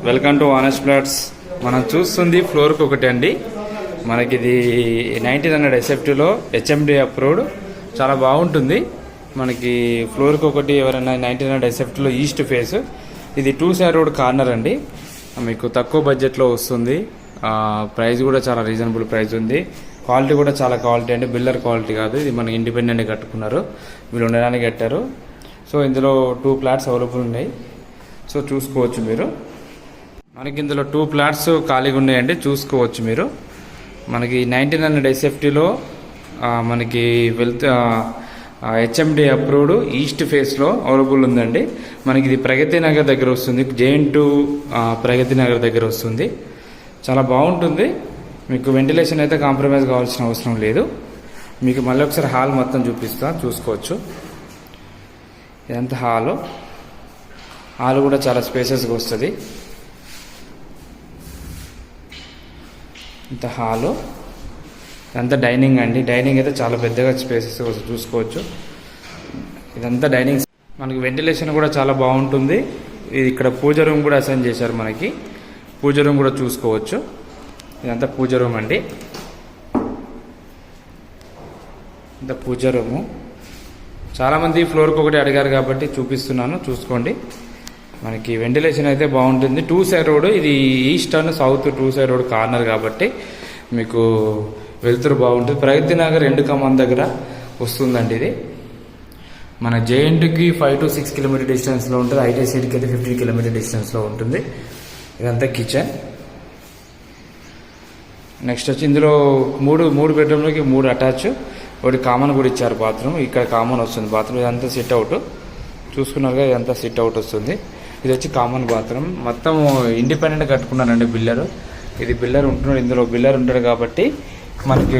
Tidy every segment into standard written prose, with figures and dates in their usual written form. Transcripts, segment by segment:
Welcome to honest flats. మనం చూస్తుంది ఫ్లోర్కి ఒకటి అండి. మనకి ఇది 1900 SFTలో HMD అప్రూవ్డ్, చాలా బాగుంటుంది. మనకి ఫ్లోర్కి ఒకటి ఎవరైనా 1900 SFTలో ఈస్ట్ ఫేస్. ఇది 2 సైడ్ రోడ్ కార్నర్ అండి. మీకు తక్కువ బడ్జెట్లో వస్తుంది. ప్రైస్ కూడా చాలా రీజనబుల్ ప్రైస్ ఉంది. క్వాలిటీ కూడా చాలా క్వాలిటీ అండి, బిల్డర్ క్వాలిటీ కాదు. ఇది మనకి ఇండిపెండెంట్గా కట్టుకున్నారు, వీళ్ళు ఉండడానికి కట్టారు. సో ఇందులో 2 ఫ్లాట్స్ అవైలబుల్ ఉన్నాయి. సో చూసుకోవచ్చు మీరు. మనకి ఇందులో 2 ఫ్లాట్స్ ఖాళీగా ఉన్నాయండి, చూసుకోవచ్చు మీరు. మనకి 1900 SFTలో మనకి HMD అప్రూవ్డ్ ఈస్ట్ ఫేస్లో అవైలబుల్ ఉందండి. మనకి ఇది ప్రగతి నగర్ దగ్గర వస్తుంది, JN2 ప్రగతి నగర్ దగ్గర వస్తుంది. చాలా బాగుంటుంది. మీకు వెంటిలేషన్ అయితే కాంప్రమైజ్ కావాల్సిన అవసరం లేదు. మీకు మళ్ళీ ఒకసారి హాల్ మొత్తం చూపిస్తా, చూసుకోవచ్చు. ఇదంతా హాల్ కూడా చాలా స్పేసెస్గా వస్తుంది. ఇంత హాలు, ఇదంతా డైనింగ్ అండి. డైనింగ్ అయితే చాలా పెద్దగా స్పేసెస్ చూసుకోవచ్చు. ఇదంతా డైనింగ్. మనకి వెంటిలేషన్ కూడా చాలా బాగుంటుంది. ఇది ఇక్కడ పూజ రూమ్ కూడా అసైన్ చేశారు. మనకి పూజ రూమ్ కూడా చూసుకోవచ్చు. ఇదంతా పూజ రూమ్ అండి. ఇంత పూజ రూము. చాలామంది ఫ్లోర్కి ఒకటి అడిగారు కాబట్టి చూపిస్తున్నాను, చూసుకోండి. మనకి వెంటిలేషన్ అయితే బాగుంటుంది. 2 సైడ్ రోడ్, ఇది east and south 2 side road corner కాబట్టి మీకు వెలుతురు బాగుంటుంది. ప్రగతి నగర్ 2 కమాన్ దగ్గర వస్తుందండి. ఇది మన JN2కి 5 to 6 కిలోమీటర్ డిస్టెన్స్లో ఉంటుంది. ITCకి అయితే 15 కిలోమీటర్ డిస్టెన్స్లో ఉంటుంది. ఇదంతా కిచెన్. నెక్స్ట్ వచ్చి ఇందులో మూడు బెడ్రూమ్లకి 3 అటాచ్, ఒకటి కామన్ కూడా ఇచ్చారు బాత్రూమ్. ఇక్కడ కామన్ వస్తుంది బాత్రూమ్. ఇదంతా సిట్ అవుట్, చూసుకున్నారుగా, ఇదంతా సిట్ అవుట్ వస్తుంది. ఇది వచ్చి కామన్ బాత్రూమ్. మొత్తం ఇండిపెండెంట్ కట్టుకున్నానండి బిల్డర్. ఇది బిల్డర్ ఉంటున్నాడు, ఇందులో బిల్డర్ ఉంటాడు కాబట్టి మనకి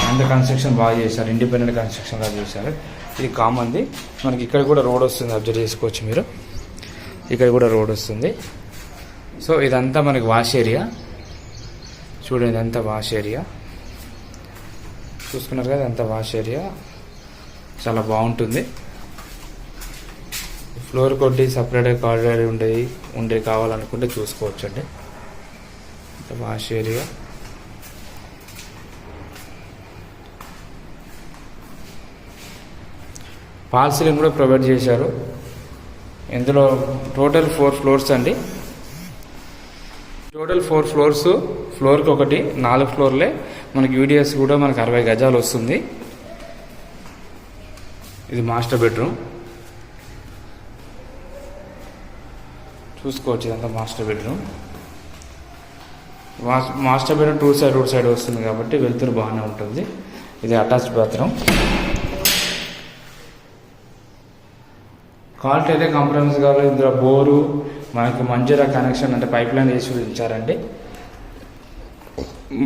అంత కన్స్ట్రక్షన్ బాగా చేశారు, ఇండిపెండెంట్ కన్స్ట్రక్షన్ బాగా చేశారు. ఇది కామన్ది. మనకి ఇక్కడ కూడా రోడ్ వస్తుంది, అబ్జర్వ్ చేసుకోవచ్చు మీరు. ఇక్కడ కూడా రోడ్ వస్తుంది. సో ఇదంతా మనకి వాష్ ఏరియా. చూడండి, ఇదంతా వాష్ ఏరియా. చూసుకున్నారు కదా, ఇదంతా వాష్ ఏరియా. చాలా బాగుంటుంది. ఫ్లోర్ కొట్టి సపరేట్గా కారిడార్ ఉండే కావాలనుకుంటే చూసుకోవచ్చు అండి. Wash area. ఫాల్ సీలింగ్ కూడా ప్రొవైడ్ చేశారు. ఇందులో టోటల్ 4 ఫ్లోర్స్ అండి. Total 4 floors. ఫ్లోర్కి ఒకటి 4 ఫ్లోర్లే. మనకి యూడిఎస్ కూడా మనకి 60 గజాలు వస్తుంది. ఇది మాస్టర్ బెడ్రూమ్, చూసుకోవచ్చు. ఇదంతా master bedroom. Master bedroom 2 side road side వస్తుంది కాబట్టి వెలుతురు బాగానే ఉంటుంది. ఇది అటాచ్ బాత్రూమ్. క్వాలిటీ అయితే కాంప్రమైజ్ కావాలి. ఇందులో బోరు మనకి మంజీరా కనెక్షన్ అంటే పైప్ లైన్ వేసి ఇచ్చారండి.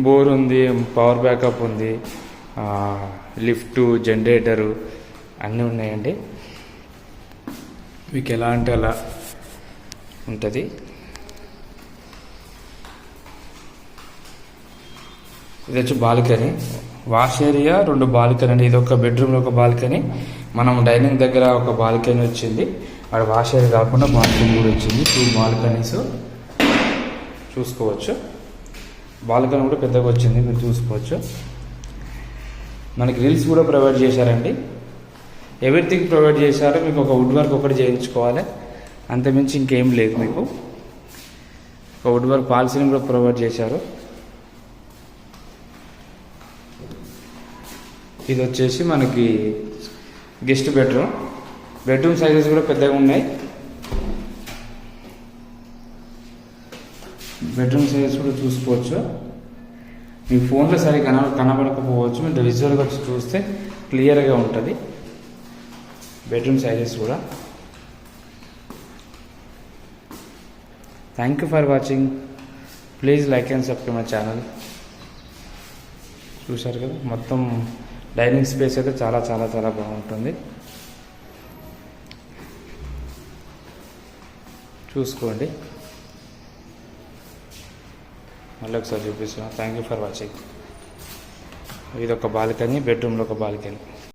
బోర్ ఉంది, పవర్ బ్యాకప్ ఉంది, లిఫ్ట్, జనరేటరు అన్నీ ఉన్నాయండి. మీకు ఎలా అంటే అలా ఉంటుంది. ఇది వచ్చి బాల్కనీ. వాష్ ఏరియా, 2 బాల్కనీ అండి. ఇది ఒక బెడ్రూమ్లో ఒక బాల్కనీ. మనం డైనింగ్ దగ్గర ఒక బాల్కనీ వచ్చింది. అక్కడ వాష్ ఏరియా కాకుండా బాల్కనీ కూడా వచ్చింది. 2 బాల్కనీస్ చూసుకోవచ్చు. బాల్కనీ కూడా పెద్దగా వచ్చింది, మీరు చూసుకోవచ్చు. మనకి గ్రిల్స్ కూడా ప్రొవైడ్ చేశారండి. ఎవ్రీథింగ్ ప్రొవైడ్ చేశారు. మీకు ఒక వుడ్ వర్క్ ఒకటి చేయించుకోవాలి, అంతమించి ఇంకేం లేదు. మీకు ఒక వుడ్ వర్క్ ఫాల్ సీలింగ్ కూడా ప్రొవైడ్ చేశారు. ఇది వచ్చేసి మనకి గెస్ట్ బెడ్రూమ్. బెడ్రూమ్ సైజెస్ కూడా పెద్దగా ఉన్నాయి. బెడ్రూమ్ సైజెస్ కూడా చూసుకోవచ్చు. మీ ఫోన్లో సరిగ్గా కనబడకపోవచ్చు, మీరు విజువల్గా వచ్చి చూస్తే క్లియర్గా ఉంటుంది బెడ్రూమ్ సైజెస్ కూడా. Thank you for watching. Please like and subscribe my channel. చూశారు కదా, మొత్తం డైనింగ్ స్పేస్ అయితే చాలా చాలా చాలా బాగుంటుంది. చూసుకోండి. మళ్ళీ ఒకసారి చూపిస్తున్నాను. Thank you for watching. ఇది ఒక బాల్కనీ, బెడ్రూమ్లో ఒక బాల్కనీ.